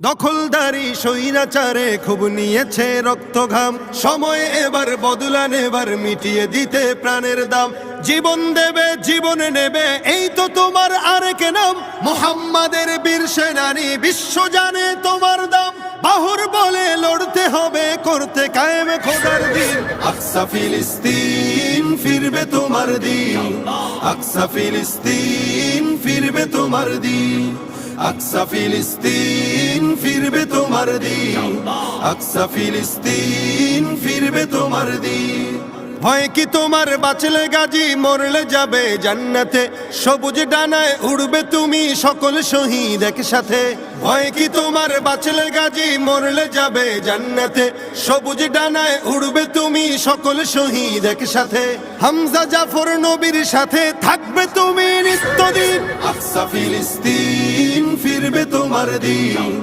দখলদারি স্বৈরাচারে খুব নিয়েছে রক্ত ঘাম, সময় এবার বদলান, এবার মিটিয়ে দিতে প্রাণের দাম। জীবন দেবে জীবন নেবে, এই তো তোমার আরেক নাম। মুহাম্মাদের বীর সেনানী, বিশ্ব জানে তোমার দাম। বাহুর বলে লড়তে হবে, করতে কায়েম খোদার দিন। আকসা ফিলিস্তিন ফিরবে তোমার দিন, আকসা ফিলিস্তিন ফিরবে তোমার দিন, আকসা ফিলিস্তিন ফিরবে তোমার দিন, আকসা ফিলিস্তিন ফিরবে তোমার দিন। ভয় কি তোমার, বাঁচলে গাজী মরলে যাবে জান্নাতে। সবুজ ডানায় উড়বে তুমি সকল শহীদ একসাথে। ভয় কি তোমার, বাঁচলে গাজী মরলে যাবে জান্নাতে। সবুজ ডানায় উড়বে তুমি সকল শহীদ একসাথে। হামজা জাফর নবীর সাথে থাকবে তুমি নিত্যদিন। আকসা ফিলিস্তিন ফিরবে তোমার দিন।